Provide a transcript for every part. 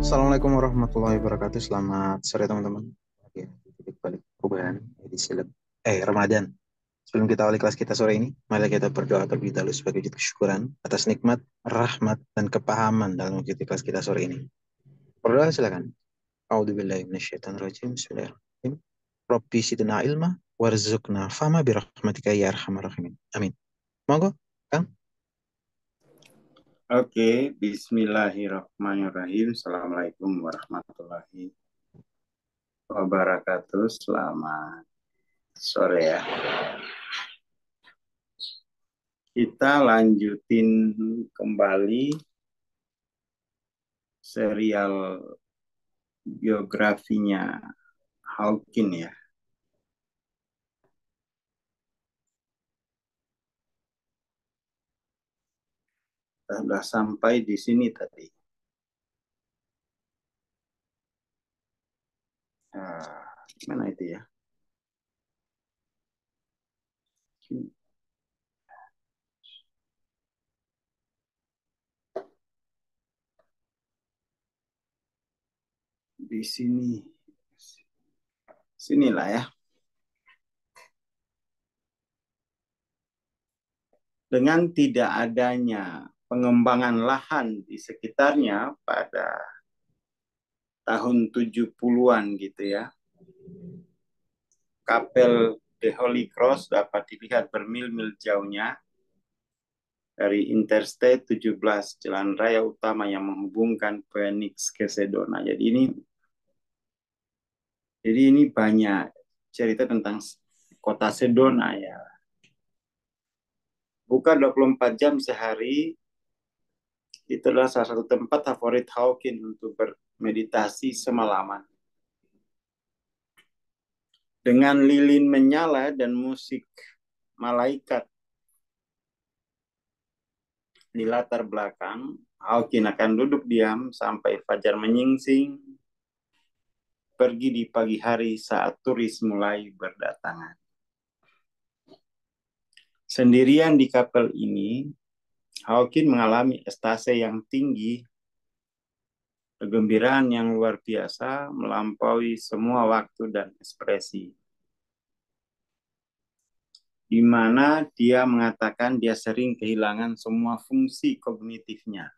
Assalamualaikum warahmatullahi wabarakatuh. Selamat sore teman-teman. Oke, titik balik perubahan edisi Ramadan. Sebelum kita awali kelas kita sore ini, mari kita berdoa terlebih dahulu sebagai wujud kesyukuran atas nikmat, rahmat, dan kepahaman dalam mengikuti kelas kita sore ini. Berdoa silakan. A'udzubillahi minasyaitonirrajim. Bismillahirrahmanirrahim. Rabbi zidna ilma warzuqna fama birahmatika ya arhamar rahimin. Amin. Monggo, Kang. Oke, bismillahirrahmanirrahim. Assalamualaikum warahmatullahi wabarakatuh. Selamat sore ya. Kita lanjutin kembali serial biografinya Hawking ya. Sudah sampai di sini tadi. Gimana itu ya? Di sini. Sinilah ya. Dengan tidak adanya pengembangan lahan di sekitarnya pada tahun 70-an gitu ya. Kapel The Holy Cross dapat dilihat bermil-mil jauhnya dari Interstate 17, jalan raya utama yang menghubungkan Phoenix ke Sedona. Jadi ini banyak cerita tentang kota Sedona ya. Buka 24 jam sehari, itu adalah salah satu tempat favorit Hawking untuk bermeditasi semalaman. Dengan lilin menyala dan musik malaikat di latar belakang, Hawking akan duduk diam sampai fajar menyingsing, pergi di pagi hari saat turis mulai berdatangan. Sendirian di kapel ini, Hawking mengalami ekstase yang tinggi, kegembiraan yang luar biasa, melampaui semua waktu dan ekspresi. Di mana dia mengatakan dia sering kehilangan semua fungsi kognitifnya.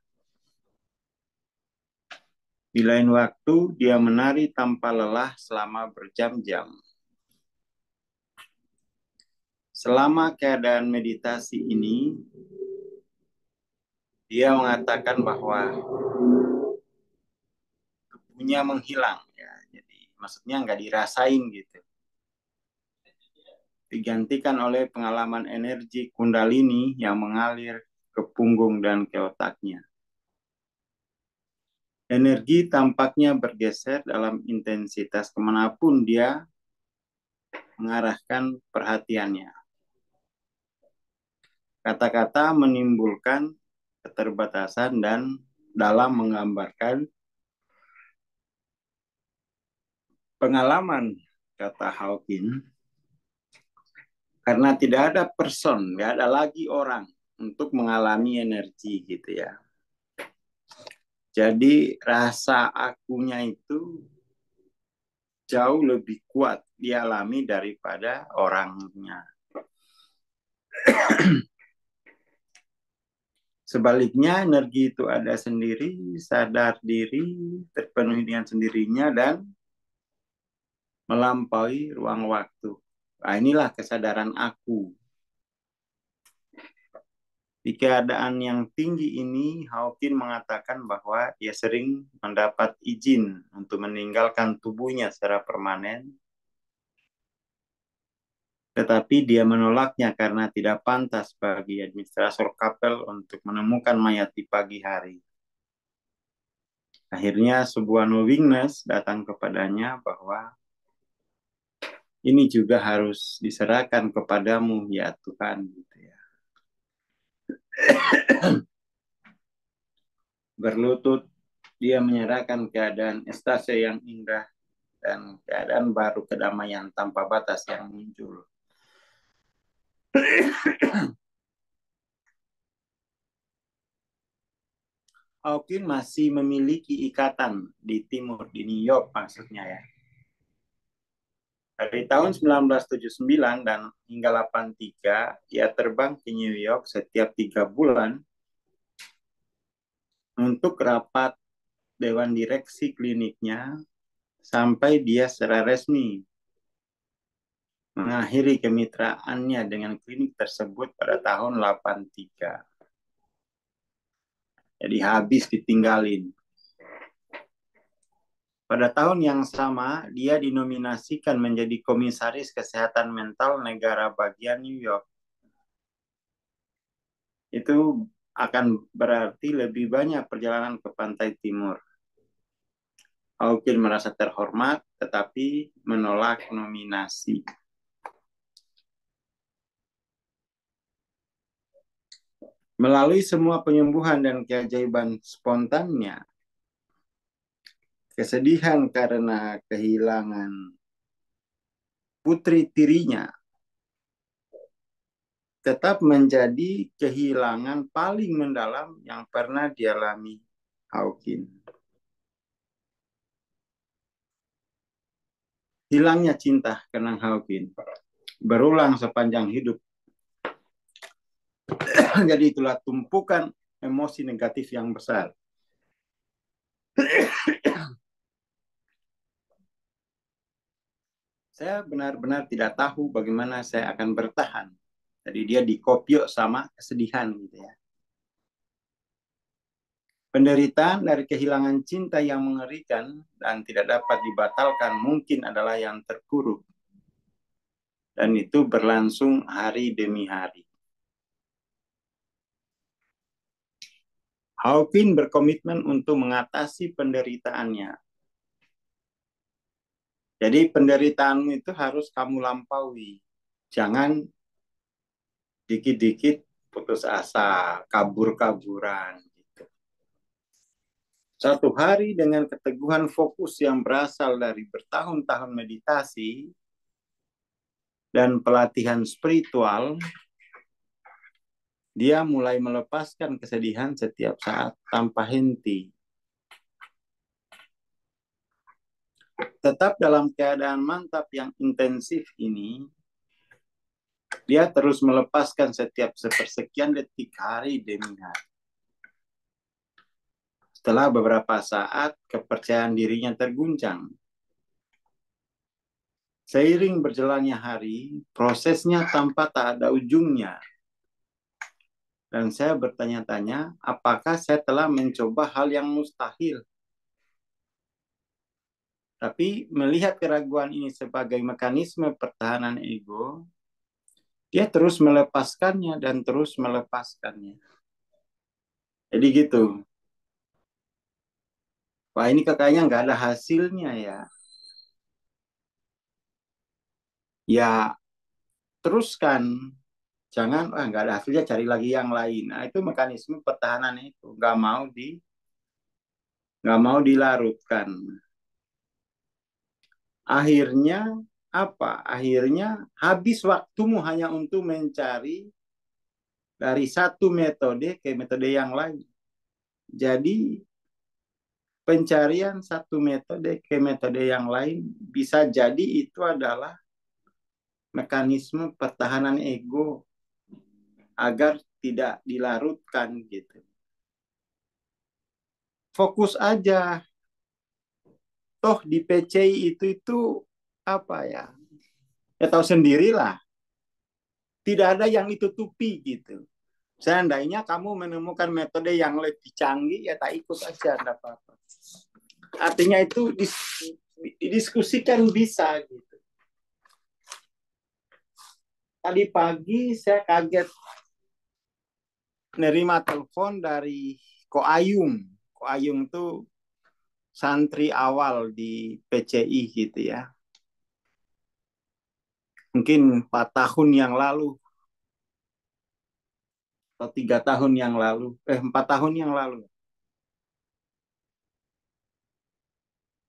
Di lain waktu, dia menari tanpa lelah selama berjam-jam. Selama keadaan meditasi ini, dia mengatakan bahwa tubuhnya menghilang. Ya. Jadi maksudnya nggak dirasain gitu. Digantikan oleh pengalaman energi kundalini yang mengalir ke punggung dan ke otaknya. Energi tampaknya bergeser dalam intensitas kemanapun dia mengarahkan perhatiannya. Kata-kata menimbulkan keterbatasan dan dalam menggambarkan pengalaman, kata Hawking, karena tidak ada person, tidak ada lagi orang untuk mengalami energi gitu ya. Jadi rasa akunya itu jauh lebih kuat dialami daripada orangnya. Sebaliknya energi itu ada sendiri, sadar diri, terpenuhi dengan sendirinya dan melampaui ruang waktu. Nah, inilah kesadaran aku. Di keadaan yang tinggi ini, Hawking mengatakan bahwa dia sering mendapat izin untuk meninggalkan tubuhnya secara permanen, tetapi dia menolaknya karena tidak pantas bagi administrator kapel untuk menemukan mayat di pagi hari. Akhirnya sebuah knowingness datang kepadanya bahwa ini juga harus diserahkan kepadamu ya Tuhan. Gitu ya. Berlutut, dia menyerahkan keadaan ekstase yang indah dan keadaan baru kedamaian tanpa batas yang muncul. Hawking masih memiliki ikatan di timur, di New York maksudnya ya. Dari tahun 1979 dan hingga 83, dia terbang ke New York setiap 3 bulan untuk rapat Dewan Direksi kliniknya sampai dia secara resmi mengakhiri kemitraannya dengan klinik tersebut pada tahun 83. Jadi habis ditinggalin. Pada tahun yang sama, dia dinominasikan menjadi Komisaris Kesehatan Mental Negara Bagian New York. Itu akan berarti lebih banyak perjalanan ke pantai timur. Hawking merasa terhormat, tetapi menolak nominasi. Melalui semua penyembuhan dan keajaiban spontannya, kesedihan karena kehilangan putri tirinya tetap menjadi kehilangan paling mendalam yang pernah dialami Hawking. Hilangnya cinta kenang Hawking berulang sepanjang hidup. Jadi itulah tumpukan emosi negatif yang besar. Saya benar-benar tidak tahu bagaimana saya akan bertahan. Jadi dia dikopiok sama kesedihan gitu ya. Penderitaan dari kehilangan cinta yang mengerikan dan tidak dapat dibatalkan mungkin adalah yang terkuruk. Dan itu berlangsung hari demi hari. Hawking berkomitmen untuk mengatasi penderitaannya. Jadi penderitaanmu itu harus kamu lampaui. Jangan dikit-dikit putus asa, kabur-kaburan. Gitu. Satu hari dengan keteguhan fokus yang berasal dari bertahun-tahun meditasi dan pelatihan spiritual, dia mulai melepaskan kesedihan setiap saat tanpa henti. Tetap dalam keadaan mantap yang intensif ini, dia terus melepaskan setiap sepersekian detik hari demi hari. Setelah beberapa saat, kepercayaan dirinya terguncang. Seiring berjalannya hari, prosesnya tampak tak ada ujungnya. Dan saya bertanya-tanya, apakah saya telah mencoba hal yang mustahil? Tapi melihat keraguan ini sebagai mekanisme pertahanan ego, dia terus melepaskannya dan terus melepaskannya. Jadi gitu. Wah ini kayaknya nggak ada hasilnya ya. Ya teruskan. Jangan, nggak ada hasilnya cari lagi yang lain. Nah itu mekanisme pertahanan itu. Nggak mau dilarutkan. Akhirnya apa? Akhirnya habis waktumu hanya untuk mencari dari satu metode ke metode yang lain. Jadi pencarian satu metode ke metode yang lain bisa jadi itu adalah mekanisme pertahanan ego agar tidak dilarutkan gitu. Fokus aja. Toh di PCI itu apa ya? Ya tahu sendirilah. Tidak ada yang ditutupi gitu. Seandainya kamu menemukan metode yang lebih canggih, ya tak ikut aja, tidak apa-apa. Artinya itu didiskusikan bisa gitu. Tadi pagi saya kaget nerima telepon dari Ko Ayung. Ko Ayung itu santri awal di PCI gitu ya. Mungkin 4 tahun yang lalu atau 3 tahun yang lalu, 4 tahun yang lalu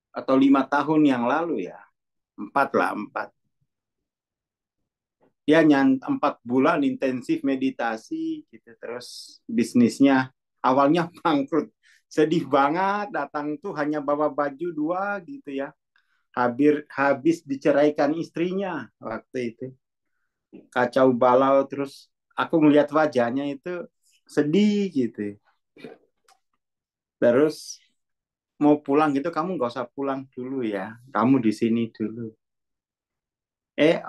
atau 5 tahun yang lalu ya, 4 lah 4. Dia 4 bulan intensif meditasi gitu, terus bisnisnya awalnya bangkrut. Sedih banget, datang tuh hanya bawa baju dua gitu ya. Habis diceraikan istrinya waktu itu. Kacau balau, terus aku ngeliat wajahnya itu sedih gitu. Terus mau pulang gitu, kamu nggak usah pulang dulu ya. Kamu di sini dulu.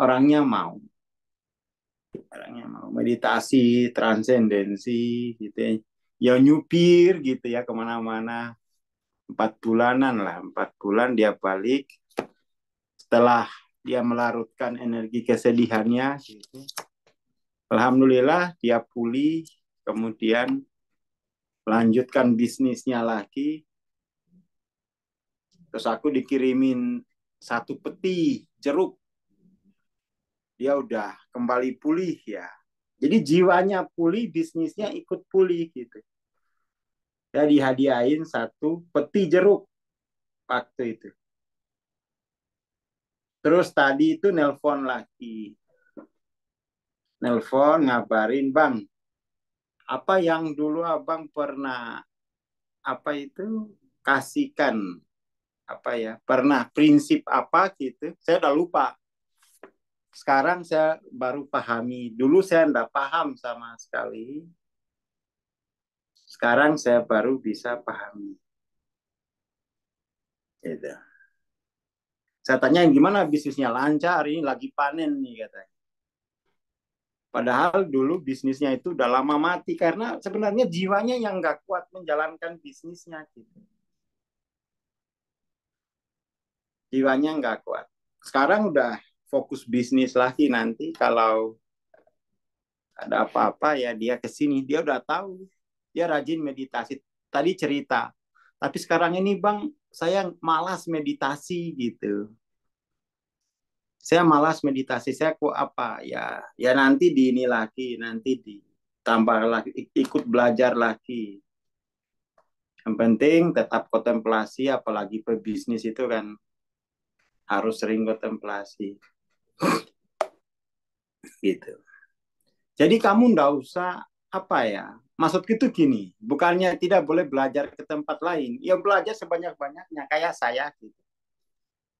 Orangnya mau. Orangnya mau meditasi, transendensi gitu ya. Ya nyupir gitu ya kemana-mana. 4 bulanan lah, 4 bulan dia balik. Setelah dia melarutkan energi kesedihannya, gitu. Alhamdulillah dia pulih, kemudian lanjutkan bisnisnya lagi. Terus aku dikirimin 1 peti jeruk. Dia udah kembali pulih ya. Jadi jiwanya pulih, bisnisnya ikut pulih gitu. Dia dihadiahin 1 peti jeruk waktu itu. Terus tadi itu nelpon lagi. Nelpon ngabarin, Bang, apa yang dulu Abang pernah apa itu kasihkan, apa ya, pernah prinsip apa gitu, saya udah lupa. Sekarang saya baru pahami. Dulu saya enggak paham sama sekali. Sekarang saya baru bisa pahami. Gitu. Saya tanya gimana bisnisnya, lancar, ini lagi panen nih katanya. Padahal dulu bisnisnya itu udah lama mati karena sebenarnya jiwanya yang nggak kuat menjalankan bisnisnya gitu. Jiwanya nggak kuat. Sekarang udah fokus bisnis lagi, nanti kalau ada apa-apa ya dia kesini, dia udah tahu, dia rajin meditasi. Tadi cerita, tapi sekarang ini Bang, saya malas meditasi gitu. Saya malas meditasi, saya kok apa ya, ya nanti di ini lagi, nanti ditambah lagi, ikut belajar lagi. Yang penting tetap kontemplasi, apalagi pebisnis itu kan harus sering kontemplasi gitu. Jadi kamu ndak usah apa ya, maksudku itu gini, bukannya tidak boleh belajar ke tempat lain, ya belajar sebanyak-banyaknya kayak saya gitu,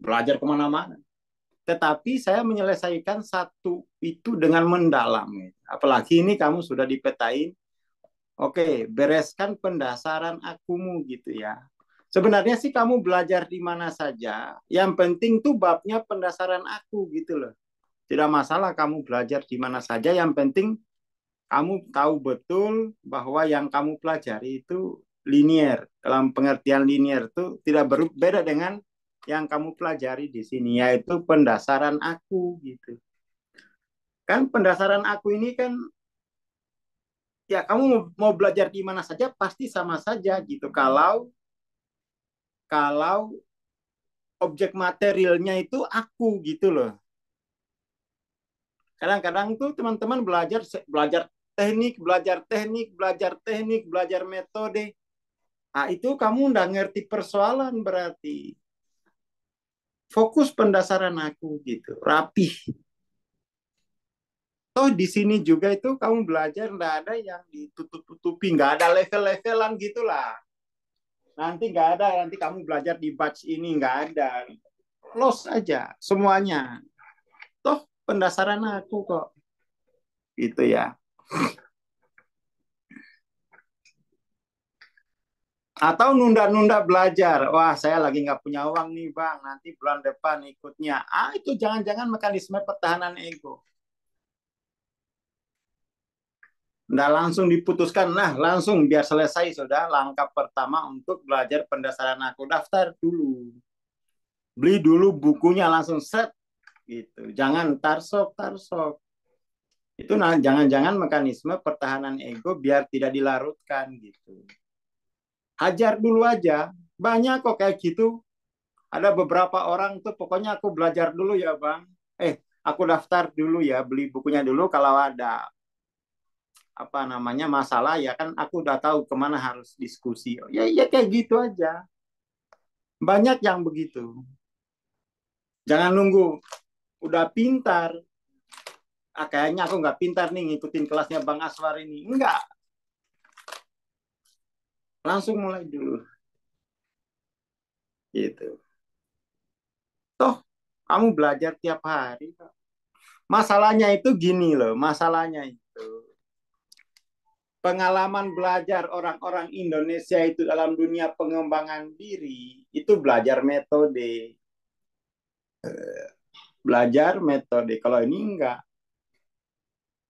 belajar kemana-mana. Tetapi saya menyelesaikan satu itu dengan mendalam. Apalagi ini kamu sudah dipetain, oke, bereskan pendasaran akumu gitu ya. Sebenarnya sih kamu belajar di mana saja, yang penting tuh babnya pendasaran aku gitu loh. Tidak masalah kamu belajar di mana saja, yang penting kamu tahu betul bahwa yang kamu pelajari itu linier. Dalam pengertian linier itu tidak berbeda dengan yang kamu pelajari di sini, yaitu pendasaran aku gitu. Kan pendasaran aku ini kan, ya kamu mau belajar di mana saja pasti sama saja gitu. Kalau objek materialnya itu aku gitu loh. Kadang-kadang tuh teman-teman belajar teknik, belajar metode. Ah, itu kamu nggak ngerti persoalan berarti. Fokus pendasaran aku gitu, rapih. Toh di sini juga itu kamu belajar nggak ada yang ditutup-tutupi, nggak ada level-levelan gitulah. Nanti nggak ada, nanti kamu belajar di batch ini nggak ada. Close aja semuanya. Toh pendasaran aku kok. Gitu ya. Atau nunda-nunda belajar. Wah, saya lagi nggak punya uang nih, Bang. Nanti bulan depan ikutnya. Ah, itu jangan-jangan mekanisme pertahanan ego. Nggak langsung diputuskan. Nah, langsung biar selesai sudah. Langkah pertama untuk belajar pendasaran aku. Daftar dulu. Beli dulu bukunya langsung set. Gitu. Jangan tarsok-tarsok. Itu nah, jangan-jangan mekanisme pertahanan ego biar tidak dilarutkan gitu. Hajar dulu aja. Banyak kok kayak gitu. Ada beberapa orang tuh pokoknya aku belajar dulu ya Bang. Aku daftar dulu ya, beli bukunya dulu, kalau ada apa namanya masalah ya kan aku udah tahu kemana harus diskusi. Ya, ya kayak gitu aja. Banyak yang begitu. Jangan nunggu udah pintar. Ah, kayaknya aku nggak pintar nih ngikutin kelasnya Bang Aswar ini. Enggak. Langsung mulai dulu. Gitu. Toh, kamu belajar tiap hari. Masalahnya itu gini loh, masalahnya itu. Pengalaman belajar orang-orang Indonesia itu dalam dunia pengembangan diri, itu belajar metode. Belajar metode. Kalau ini enggak,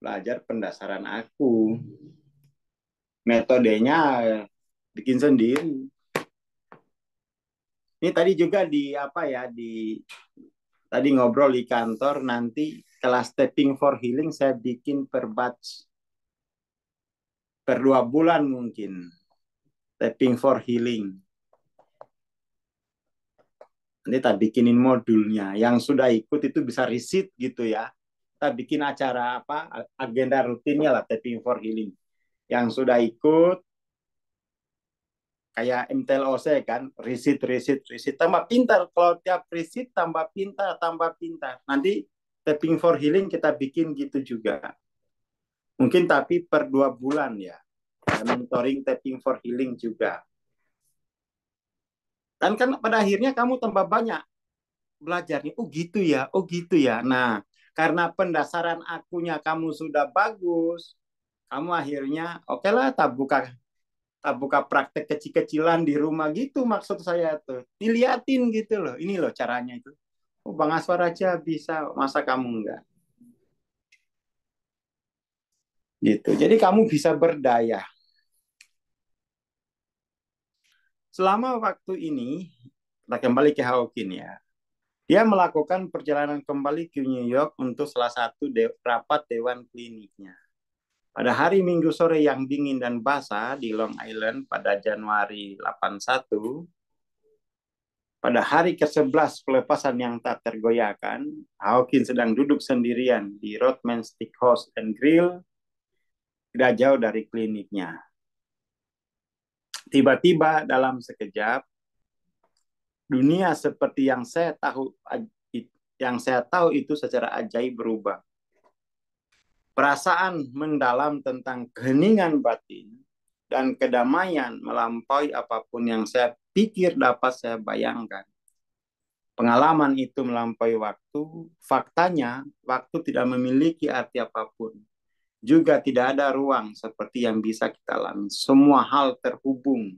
belajar pendasaran aku. Metodenya bikin sendiri. Ini tadi juga di apa ya, tadi ngobrol di kantor, nanti kelas Stepping for Healing saya bikin per batch, per 2 bulan mungkin. Stepping for Healing. Nanti kita bikinin modulnya. Yang sudah ikut itu bisa receipt gitu ya. Kita bikin acara apa, agenda rutinnya lah, Stepping for Healing. Yang sudah ikut, kayak MTLOC kan, receipt, receipt, receipt. Tambah pintar. Kalau tiap receipt tambah pintar, tambah pintar. Nanti Stepping for Healing kita bikin gitu juga. Mungkin tapi per 2 bulan ya. Mentoring Stepping for Healing juga. Dan kan pada akhirnya kamu tambah banyak belajarnya. Oh gitu ya, oh gitu ya. Nah, karena pendasaran akunya kamu sudah bagus, kamu akhirnya oke lah, tak buka praktek kecil-kecilan di rumah gitu, maksud saya tuh. Diliatin gitu loh. Ini loh caranya itu. Oh, Bang Aswar aja bisa, masa kamu enggak? Gitu. Jadi kamu bisa berdaya. Selama waktu ini, kita kembali ke Hawking ya. Dia melakukan perjalanan kembali ke New York untuk salah satu rapat dewan kliniknya. Pada hari Minggu sore yang dingin dan basah di Long Island pada Januari 81, pada hari ke-11 pelepasan yang tak tergoyahkan, Hawkins sedang duduk sendirian di Rodman Steakhouse and Grill, tidak jauh dari kliniknya. Tiba-tiba dalam sekejap, dunia seperti yang saya tahu itu secara ajaib berubah. Perasaan mendalam tentang keheningan batin dan kedamaian melampaui apapun yang saya pikir dapat saya bayangkan. Pengalaman itu melampaui waktu, faktanya waktu tidak memiliki arti apapun. Juga tidak ada ruang seperti yang bisa kita alami. Semua hal terhubung.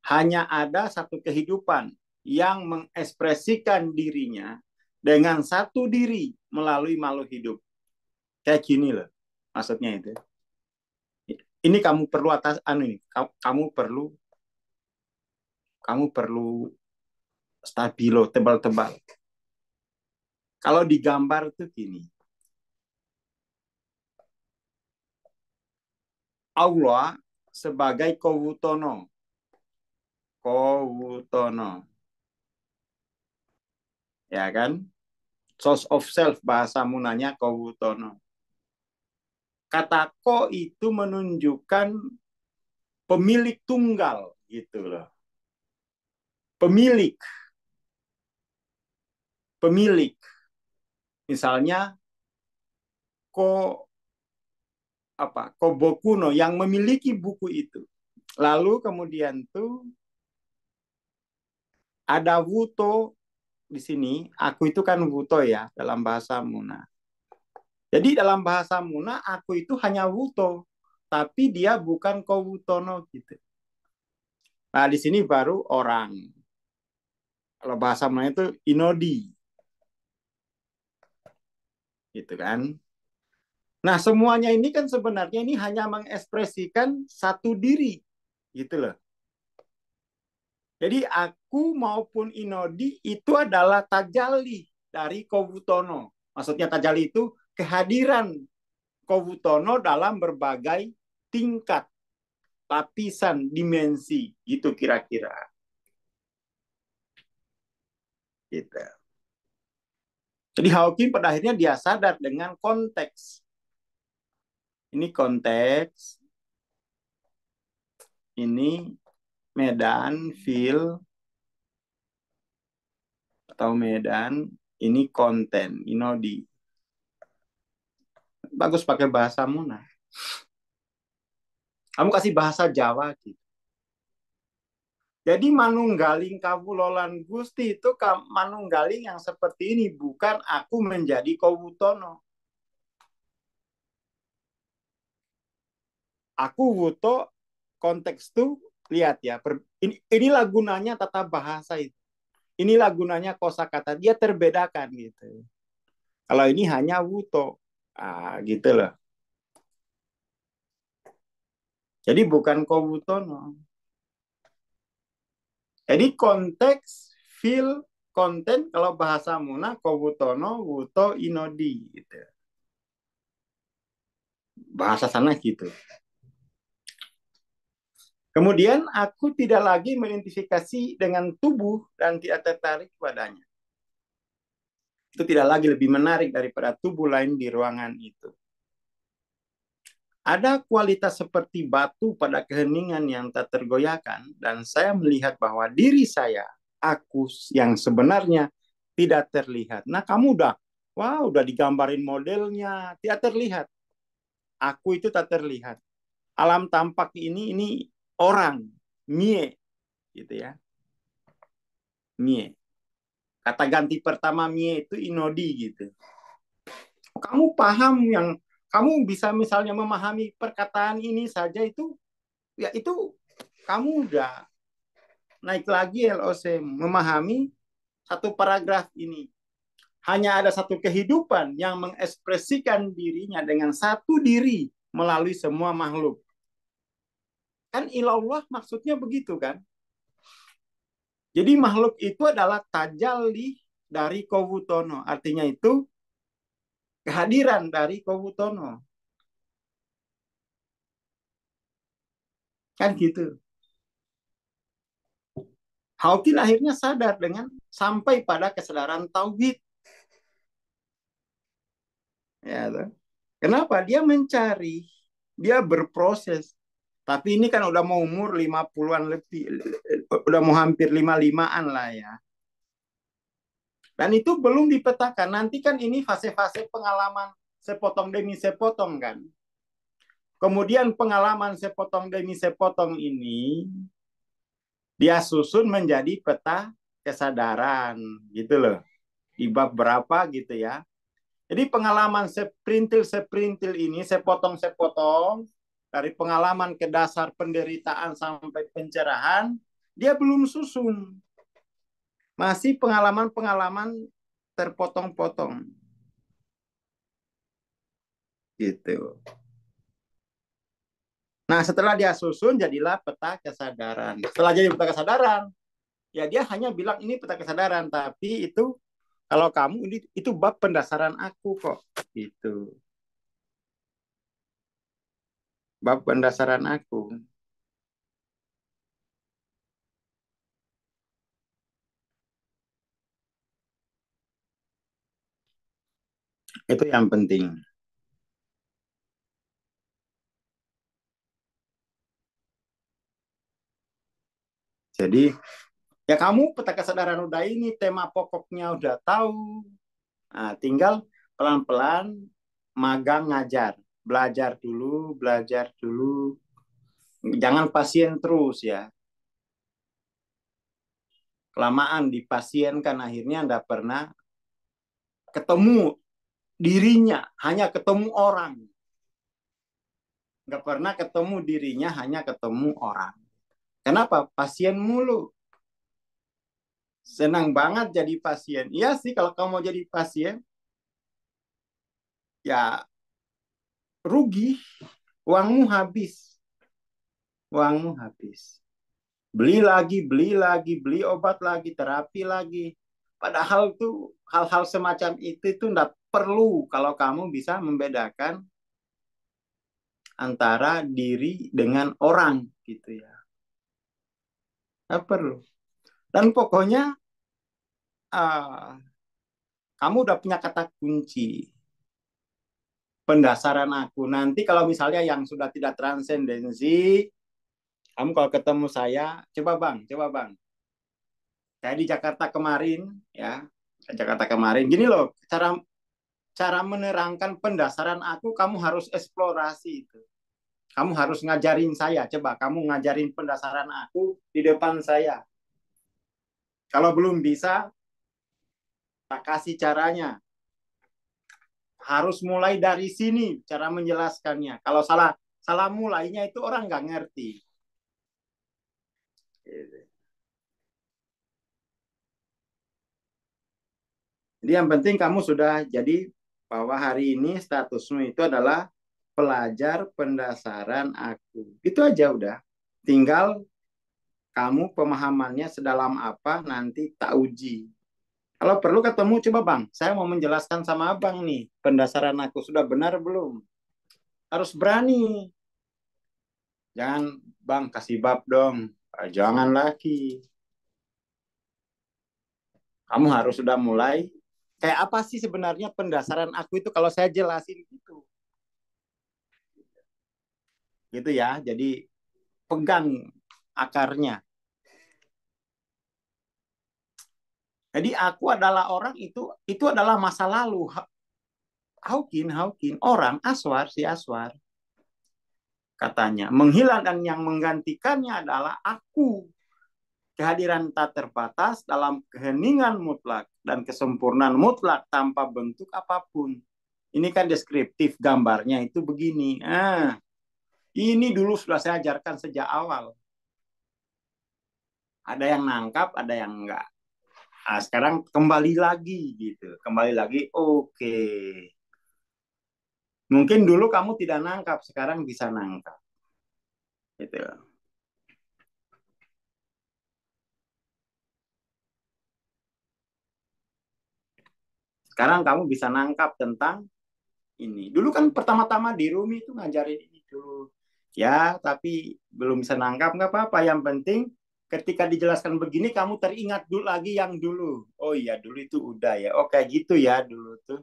Hanya ada satu kehidupan yang mengekspresikan dirinya dengan satu diri melalui makhluk hidup. Kayak gini loh, maksudnya itu. Ini kamu perlu ini, kamu perlu stabilo tebal-tebal. Kalau digambar tuh gini. Allah sebagai Kowutono. Kowutono. Ya kan? Source of self bahasa munanya Kowutono. Kata ko itu menunjukkan pemilik tunggal gitu loh. Pemilik. Pemilik. Misalnya ko Kobokuno yang memiliki buku itu. Lalu kemudian tuh ada Wuto di sini. Aku itu kan Wuto ya dalam bahasa Muna. Jadi dalam bahasa Muna aku itu hanya Wuto, tapi dia bukan Kowutono gitu. Nah di sini baru orang. Kalau bahasa Muna itu Inodi, gitu kan. Nah semuanya ini kan sebenarnya ini hanya mengekspresikan satu diri, gitu loh. Jadi aku maupun Inodi itu adalah tajalli dari Kowutono. Maksudnya tajalli itu kehadiran Kowutono dalam berbagai tingkat, lapisan, dimensi, gitu kira-kira. Gitu. Jadi Hawking pada akhirnya dia sadar dengan konteks. Ini konteks, ini medan, feel, atau medan, ini konten, inodi. Bagus pakai bahasa Muna. Kamu kasih bahasa Jawa gitu. Jadi manunggaling kawulolan Gusti itu manunggaling yang seperti ini, bukan aku menjadi kawutono. Aku wuto konteks tuh lihat ya. Inilah gunanya tata bahasa itu. Inilah gunanya kosakata. Dia terbedakan gitu. Kalau ini hanya wuto, gitu loh. Jadi bukan kawutono. Jadi konteks, feel, konten kalau bahasa Muna kawutono, wuto, inodi gitu. Bahasa sana gitu. Kemudian aku tidak lagi mengidentifikasi dengan tubuh dan tidak tertarik padanya. Itu tidak lagi lebih menarik daripada tubuh lain di ruangan itu. Ada kualitas seperti batu pada keheningan yang tak tergoyahkan, dan saya melihat bahwa diri saya, aku yang sebenarnya tidak terlihat. Nah, kamu udah digambarin modelnya, tidak terlihat. Aku itu tak terlihat. Alam tampak ini orang, mie, gitu ya, mie. Kata ganti pertama mie itu inodi gitu. Kamu paham yang kamu bisa misalnya memahami perkataan ini saja itu, ya itu kamu udah naik lagi LOC, memahami satu paragraf ini. Hanya ada satu kehidupan yang mengekspresikan dirinya dengan satu diri melalui semua makhluk. Kan ilallah maksudnya begitu kan? Jadi makhluk itu adalah tajalli dari kawutono. Artinya itu kehadiran dari kawutono. Kan gitu. Hawking akhirnya sadar dengan sampai pada kesadaran tauhid. Ya, kenapa? Dia mencari, dia berproses. Tapi ini kan udah mau umur 50-an lebih, udah mau hampir 55-an lah ya. Dan itu belum dipetakan. Nanti kan ini fase-fase pengalaman sepotong demi sepotong kan. Kemudian pengalaman sepotong demi sepotong ini dia susun menjadi peta kesadaran gitu loh. Di bab berapa gitu ya. Jadi pengalaman seprintil ini, sepotong-sepotong, dari pengalaman ke dasar penderitaan sampai pencerahan, dia belum susun. Masih pengalaman-pengalaman terpotong-potong. Gitu. Nah, setelah dia susun, jadilah peta kesadaran. Setelah jadi peta kesadaran, ya dia hanya bilang ini peta kesadaran, tapi itu kalau kamu ini itu bab pendasaran aku kok. Gitu. Bab pendasaran aku. Itu yang penting. Jadi ya kamu peta kesadaran udah ini, tema pokoknya udah tahu. Nah, tinggal pelan-pelan magang ngajar. Belajar dulu. Jangan pasien terus ya. Kelamaan di pasien kan akhirnya Anda pernah ketemu dirinya, hanya ketemu orang. Nggak pernah ketemu dirinya, hanya ketemu orang. Kenapa? Pasien mulu. Senang banget jadi pasien. Iya sih kalau kamu mau jadi pasien, ya rugi. Uangmu habis. Uangmu habis. Beli lagi, beli obat lagi, terapi lagi. Padahal tuh hal-hal semacam itu enggak perlu kalau kamu bisa membedakan antara diri dengan orang gitu ya. Enggak perlu. Dan pokoknya uh, kamu udah punya kata kunci pendasaran aku. Nanti kalau misalnya yang sudah tidak transendensi, kamu kalau ketemu saya, coba bang, saya di Jakarta kemarin, ya, Jakarta kemarin, gini loh, cara menerangkan pendasaran aku, kamu harus eksplorasi itu. Kamu harus ngajarin saya. Coba kamu ngajarin pendasaran aku di depan saya. Kalau belum bisa, tak kasih caranya. Harus mulai dari sini cara menjelaskannya. Kalau salah salah mulainya itu orang nggak ngerti. Jadi yang penting kamu sudah jadi bahwa hari ini statusmu itu adalah pelajar pendasaran aku. Itu aja udah. Tinggal kamu pemahamannya sedalam apa nanti tak uji. Kalau perlu ketemu, coba Bang, saya mau menjelaskan sama Abang nih, pendasaran aku sudah benar belum? Harus berani. Jangan, Bang, kasih bab dong. Jangan lagi. Kamu harus sudah mulai. Kayak apa sih sebenarnya pendasaran aku itu kalau saya jelasin gitu. Gitu ya, jadi pegang akarnya. Jadi aku adalah orang itu adalah masa lalu. Hawkin, orang Aswar, si Aswar. Katanya, menghilang dan yang menggantikannya adalah aku. Kehadiran tak terbatas dalam keheningan mutlak dan kesempurnaan mutlak tanpa bentuk apapun. Ini kan deskriptif gambarnya itu begini. Ini dulu sudah saya ajarkan sejak awal. Ada yang nangkap, ada yang enggak. Sekarang kembali lagi gitu. Kembali lagi, oke. Mungkin dulu kamu tidak nangkap, sekarang bisa nangkap. Gitu. Sekarang kamu bisa nangkap tentang ini. Dulu kan pertama-tama di Rumi itu ngajarin ini dulu. Ya, tapi belum bisa nangkap, nggak apa-apa. Yang penting ketika dijelaskan begini, kamu teringat dulu lagi yang dulu. Oh iya, dulu itu udah ya. Oh kayak gitu ya dulu tuh.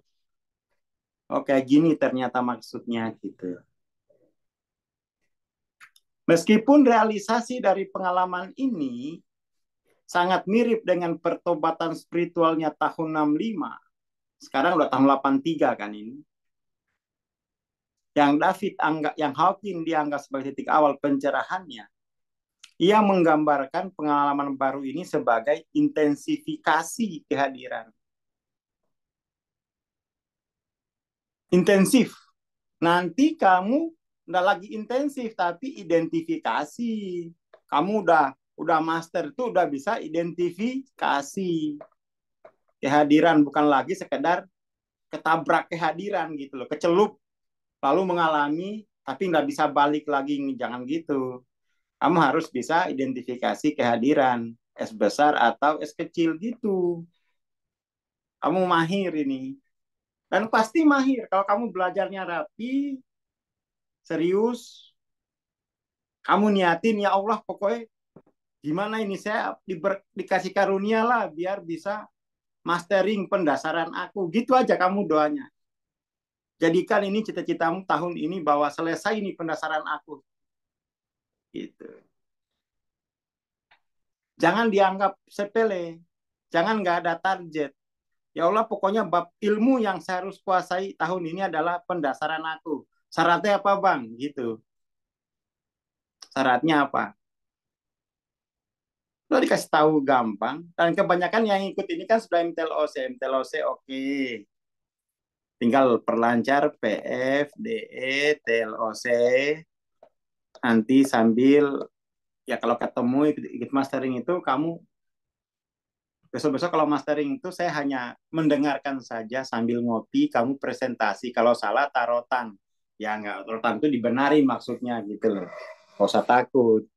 Oh kayak gini ternyata maksudnya gitu. Meskipun realisasi dari pengalaman ini sangat mirip dengan pertobatan spiritualnya tahun 65, sekarang udah tahun 83 kan ini. Yang Hawking dianggap sebagai titik awal pencerahannya, ia menggambarkan pengalaman baru ini sebagai intensifikasi kehadiran. Intensif. Nanti kamu udah lagi intensif, tapi identifikasi. Kamu udah master tuh udah bisa identifikasi kehadiran, bukan lagi sekedar ketabrak kehadiran gitu loh, kecelup lalu mengalami tapi nggak bisa balik lagi, jangan gitu. Kamu harus bisa identifikasi kehadiran S besar atau S kecil gitu. Kamu mahir ini. Dan pasti mahir kalau kamu belajarnya rapi, serius, kamu niatin ya Allah pokoknya gimana ini saya dikasih karunia lah biar bisa mastering pendasaran aku. Gitu aja kamu doanya. Jadikan ini cita-citamu tahun ini bahwa selesai ini pendasaran aku. Gitu. Jangan dianggap sepele. Jangan nggak ada target. Ya Allah, pokoknya bab ilmu yang saya harus kuasai tahun ini adalah pendasaran aku. Syaratnya apa, Bang? Gitu. Syaratnya apa? Lo dikasih tahu gampang. Dan kebanyakan yang ikut ini kan sudah MTLOC. MTLOC oke. Tinggal perlancar PF, DE, TLOC. Nanti sambil, ya kalau ketemu ikut mastering itu, kamu besok-besok kalau mastering itu saya hanya mendengarkan saja sambil ngopi, kamu presentasi. Kalau salah tarotan. Ya nggak, tarotan itu dibenarin maksudnya gitu loh. Gak usah takut.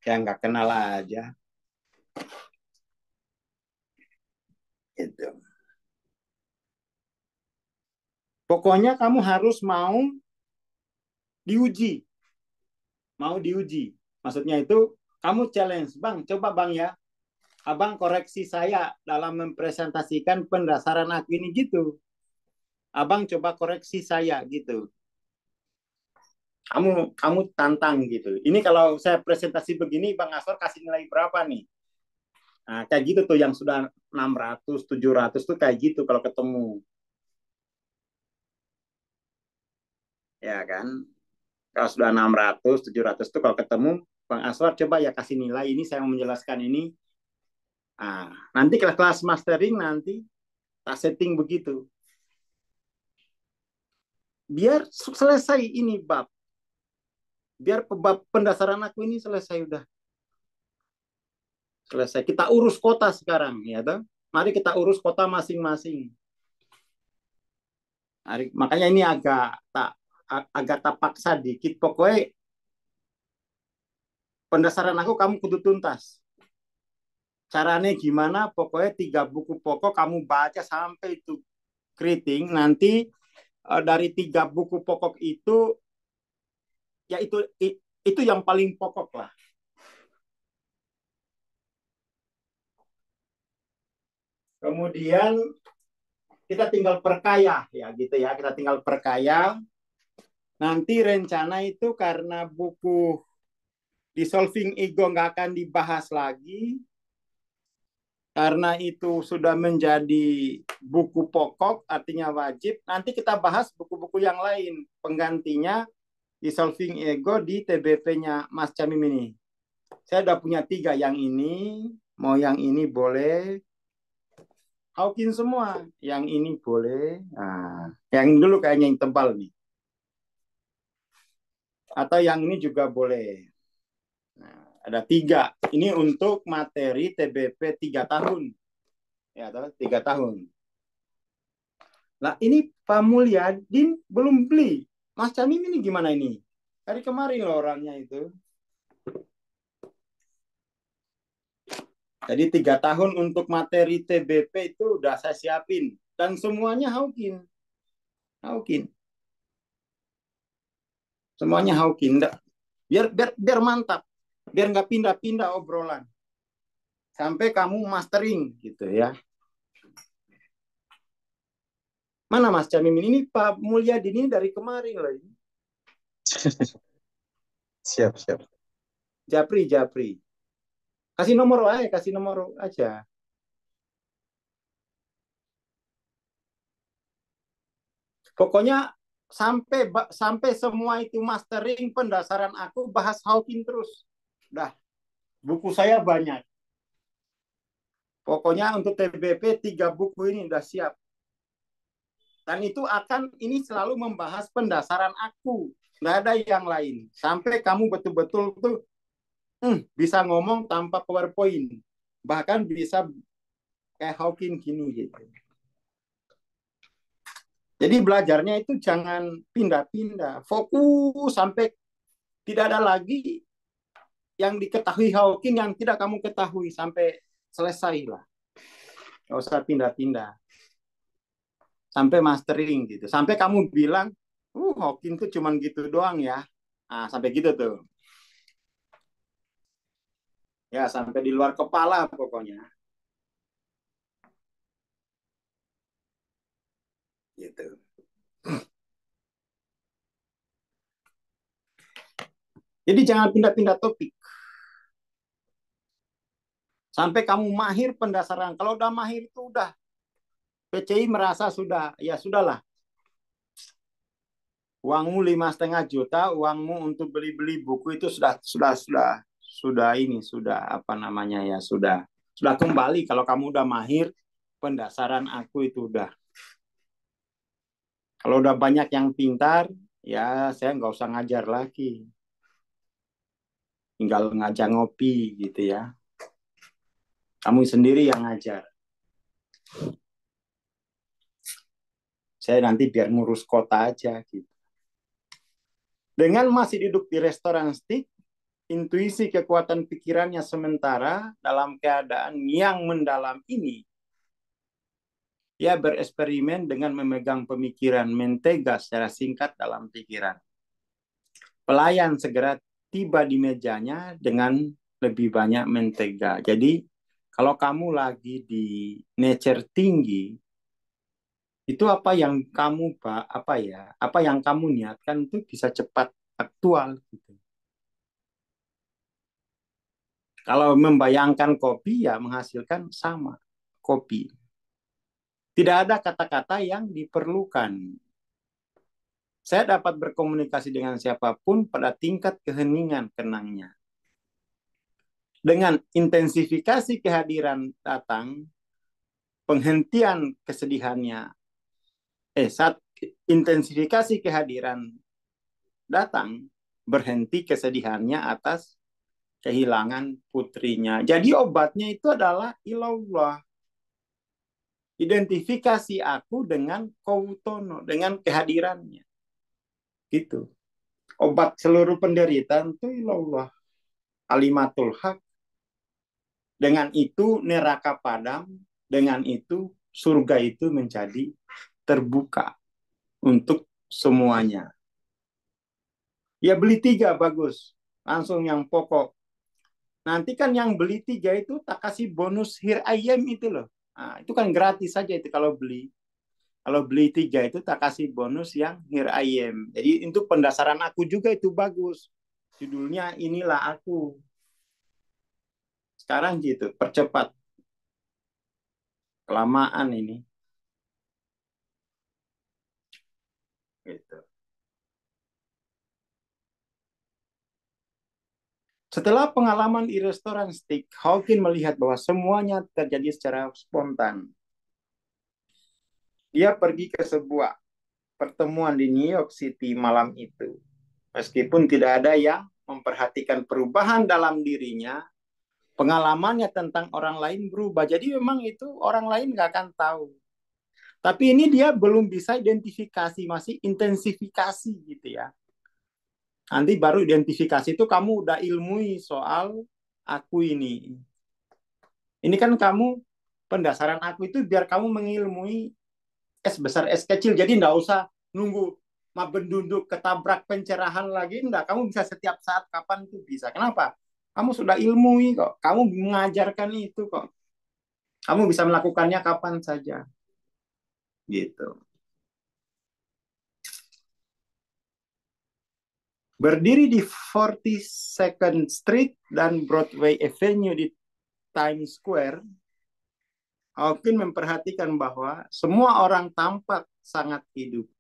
Ya nggak kenal aja. Gitu. Pokoknya kamu harus mau diuji. Mau diuji. Maksudnya itu kamu challenge. Bang, coba Bang ya. Abang koreksi saya dalam mempresentasikan pendasaran aku ini gitu. Abang coba koreksi saya gitu. Kamu tantang gitu. Ini kalau saya presentasi begini, Bang Aswar kasih nilai berapa nih? Nah, kayak gitu tuh yang sudah 600, 700 tuh kayak gitu kalau ketemu. Ya kan? Kalau sudah 600, 700 itu kalau ketemu Bang Aswar coba ya kasih nilai ini, saya mau menjelaskan ini. Nah, nanti kelas mastering nanti tak setting begitu. Biar selesai ini bab. Biar bab pendasaran aku ini selesai udah. Selesai. Kita urus kota sekarang ya toh. Mari kita urus kota masing-masing. Makanya ini agak tak paksa dikit. Pokoknya pendasaran aku kamu kudu tuntas. Caranya gimana? Pokoknya 3 buku pokok kamu baca sampai itu keriting. Nanti dari 3 buku pokok itu, ya itu yang paling pokok lah. Kemudian kita tinggal perkaya ya gitu ya. Kita tinggal perkaya. Nanti rencana itu karena buku Dissolving Ego nggak akan dibahas lagi, karena itu sudah menjadi buku pokok, artinya wajib. Nanti kita bahas buku-buku yang lain, penggantinya Dissolving Ego di TBP-nya Mas Camim ini. Saya udah punya 3, yang ini, mau yang ini boleh, Hawkins semua, yang ini boleh. Nah, yang ini dulu kayaknya yang tebal nih. Atau yang ini juga boleh. Nah, ada 3. Ini untuk materi TBP 3 tahun. Ya, 3 tahun. Nah, ini Pak Mulyadin belum beli. Mas Camim ini gimana ini? Dari kemarin loh orangnya itu. Jadi 3 tahun untuk materi TBP itu udah saya siapin. Dan semuanya Hawkin. Hawkin. Semuanya Hawkin. Biar mantap. Biar nggak pindah-pindah obrolan. Sampai kamu mastering gitu ya. Mana Mas Camim ini? Pak Mulyadin ini dari kemarin loh. Siap, siap. Japri. Kasih nomor aja. Pokoknya sampai semua itu mastering, pendasaran aku bahas Hawking terus. Dah, buku saya banyak. Pokoknya untuk TBP 3 buku ini udah siap. Dan itu akan ini selalu membahas pendasaran aku. Nggak ada yang lain. Sampai kamu betul-betul tuh bisa ngomong tanpa PowerPoint. Bahkan bisa kayak Hawking gini gitu. Jadi belajarnya itu jangan pindah-pindah. Fokus sampai tidak ada lagi yang diketahui Hawking yang tidak kamu ketahui sampai selesai lah. Nggak usah pindah-pindah. Sampai mastering gitu. Sampai kamu bilang, Hawking tuh cuman gitu doang ya. Nah, sampai gitu tuh. Ya, sampai di luar kepala pokoknya. Gitu. Jadi jangan pindah-pindah topik. Sampai kamu mahir pendasaran. Kalau udah mahir itu udah. PCI merasa sudah, ya sudahlah. Uangmu 5,5 juta, uangmu untuk beli-beli buku itu sudah ini, sudah apa namanya ya, sudah kembali kalau kamu udah mahir pendasaran aku itu udah. Kalau udah banyak yang pintar, ya saya nggak usah ngajar lagi. Tinggal ngajak ngopi gitu ya. Kamu sendiri yang ngajar. Saya nanti biar ngurus kota aja gitu. Dengan masih duduk di restoran steak, intuisi kekuatan pikirannya sementara dalam keadaan yang mendalam ini, ia bereksperimen dengan memegang pemikiran mentega secara singkat dalam pikiran. Pelayan segera tiba di mejanya dengan lebih banyak mentega. Jadi kalau kamu lagi di nature tinggi, itu apa yang kamu niatkan itu bisa cepat aktual gitu. Kalau membayangkan kopi ya menghasilkan sama kopi. Tidak ada kata-kata yang diperlukan. Saya dapat berkomunikasi dengan siapapun pada tingkat keheningan kenangnya. Dengan intensifikasi kehadiran datang, penghentian kesedihannya. Saat intensifikasi kehadiran datang, berhenti kesedihannya atas kehilangan putrinya. Jadi obatnya itu adalah ilallah. Identifikasi aku dengan Kowutono, dengan kehadirannya. Gitu. Obat seluruh penderitaan itu ilallah. Kalimatul haq. Dengan itu neraka padam, dengan itu surga itu menjadi terbuka untuk semuanya. Ya beli 3 bagus, langsung yang pokok. Nanti kan yang beli 3 itu tak kasih bonus hir ayam itu loh. Nah, itu kan gratis saja itu kalau beli. Kalau beli 3 itu tak kasih bonus yang hir ayam. Jadi untuk pendasaran aku juga itu bagus. Judulnya inilah aku. Sekarang gitu, percepat. Kelamaan ini. Gitu. Setelah pengalaman di restoran steak, Hawking melihat bahwa semuanya terjadi secara spontan. Dia pergi ke sebuah pertemuan di New York City malam itu. Meskipun tidak ada yang memperhatikan perubahan dalam dirinya, pengalamannya tentang orang lain berubah. Jadi memang itu orang lain nggak akan tahu. Tapi ini dia belum bisa identifikasi, masih intensifikasi gitu ya. Nanti baru identifikasi itu kamu udah ilmui soal aku ini. Ini kan kamu, pendasaran aku itu biar kamu mengilmui S besar S kecil. Jadi nggak usah nunggu mabendunduk ketabrak pencerahan lagi. Nggak, kamu bisa setiap saat kapan itu bisa. Kenapa? Kamu sudah ilmui kok. Kamu mengajarkan itu kok. Kamu bisa melakukannya kapan saja. Gitu. Berdiri di 42nd Street dan Broadway Avenue di Times Square, Hawking memperhatikan bahwa semua orang tampak sangat hidup.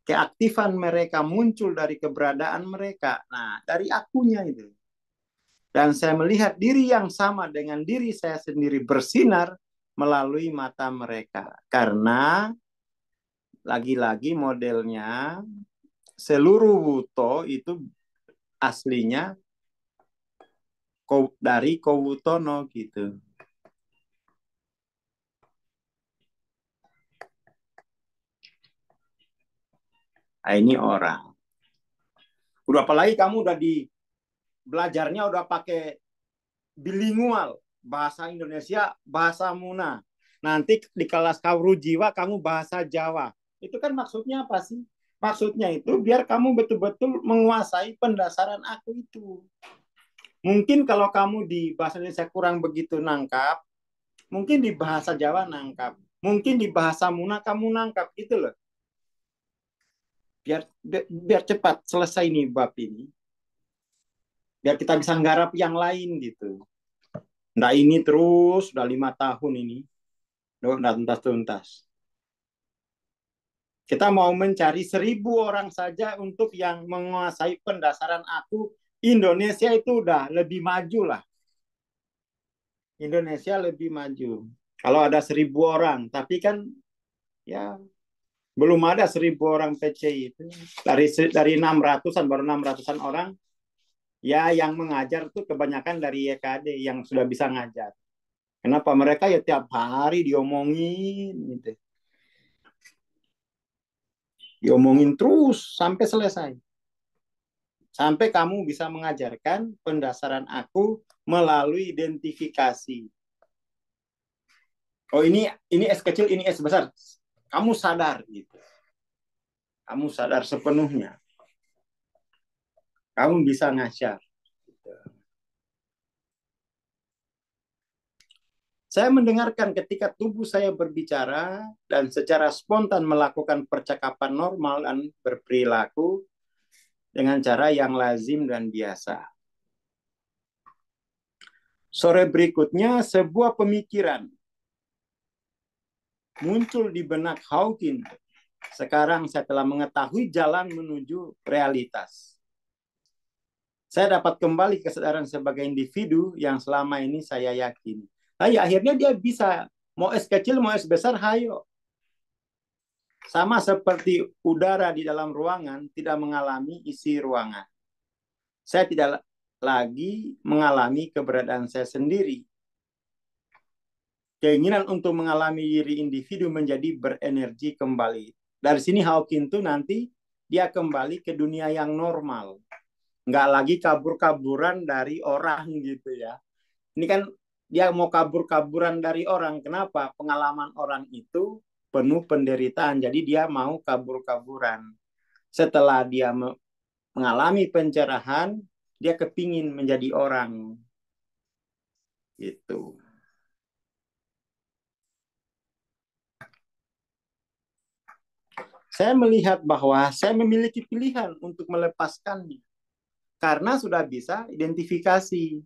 Keaktifan mereka muncul dari keberadaan mereka. Nah, dari akunya itu. Dan saya melihat diri yang sama dengan diri saya sendiri bersinar melalui mata mereka. Karena lagi-lagi modelnya seluruh wuto itu aslinya dari Kowutono gitu. Nah, ini orang. Udah apalagi kamu udah di belajarnya udah pakai bilingual, bahasa Indonesia, bahasa Muna. Nanti di kelas Kawrujiwa kamu bahasa Jawa. Itu kan maksudnya apa sih? Maksudnya itu biar kamu betul-betul menguasai pendasaran aku itu. Mungkin kalau kamu di bahasa Indonesia kurang begitu nangkap, mungkin di bahasa Jawa nangkap. Mungkin di bahasa Muna kamu nangkap, gitu loh. Biar cepat selesai nih bab ini. Biar kita bisa nggarap yang lain gitu. Nah ini terus, udah 5 tahun ini. Udah tuntas-tuntas. Kita mau mencari 1.000 orang saja untuk yang menguasai pendasaran aku. Indonesia itu udah lebih maju lah. Indonesia lebih maju. Kalau ada 1.000 orang, tapi kan ya belum ada 1.000 orang PCI itu. Dari 600-an, baru 600-an orang. Ya yang mengajar tuh kebanyakan dari YKD yang sudah bisa ngajar. Kenapa? Mereka ya tiap hari diomongin gitu. Diomongin terus sampai selesai. Sampai kamu bisa mengajarkan pendasaran aku melalui identifikasi. Oh ini S kecil, ini S besar. Kamu sadar gitu. Kamu sadar sepenuhnya. Kamu bisa ngajar. Saya mendengarkan ketika tubuh saya berbicara dan secara spontan melakukan percakapan normal dan berperilaku dengan cara yang lazim dan biasa. Sore berikutnya, sebuah pemikiran muncul di benak Hawking. Sekarang saya telah mengetahui jalan menuju realitas. Saya dapat kembali kesadaran sebagai individu yang selama ini saya yakin. Nah, ya, akhirnya dia bisa, mau es kecil, mau es besar, hayo. Sama seperti udara di dalam ruangan tidak mengalami isi ruangan. Saya tidak lagi mengalami keberadaan saya sendiri. Keinginan untuk mengalami diri individu menjadi berenergi kembali. Dari sini Hawking itu nanti dia kembali ke dunia yang normal. Nggak lagi kabur-kaburan dari orang gitu ya. Ini kan dia mau kabur-kaburan dari orang. Kenapa? Pengalaman orang itu penuh penderitaan. Jadi dia mau kabur-kaburan. Setelah dia mengalami pencerahan, dia kepingin menjadi orang. Gitu. Saya melihat bahwa saya memiliki pilihan untuk melepaskannya. Karena sudah bisa identifikasi.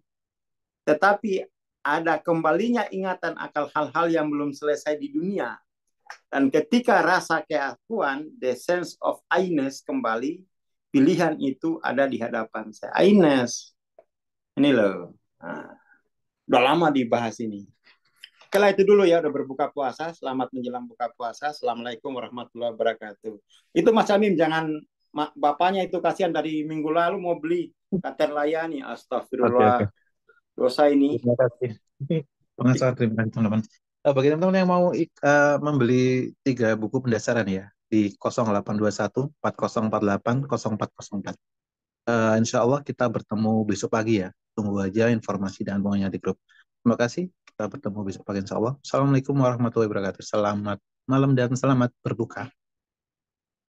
Tetapi ada kembalinya ingatan akan hal-hal yang belum selesai di dunia. Dan ketika rasa keakuan, the sense of I-ness kembali, pilihan itu ada di hadapan saya. I-ness. Ini loh. Nah, udah lama dibahas ini. Kalau itu dulu ya, udah berbuka puasa. Selamat menjelang buka puasa. Assalamualaikum warahmatullahi wabarakatuh. Itu Mas Amim, jangan bapaknya itu kasihan dari minggu lalu mau beli kater layani. Oke, oke. Astagfirullah. Dosa ini. Terima kasih. Pengacara, terima kasih teman-teman. Bagi teman-teman yang mau membeli 3 buku pendasaran ya di 0821 4048 0404. Insya Allah kita bertemu besok pagi ya. Tunggu aja informasi dan pokoknya di grup. Terima kasih. Kita bertemu besok pagi insya Allah. Assalamualaikum warahmatullahi wabarakatuh. Selamat malam dan selamat berbuka.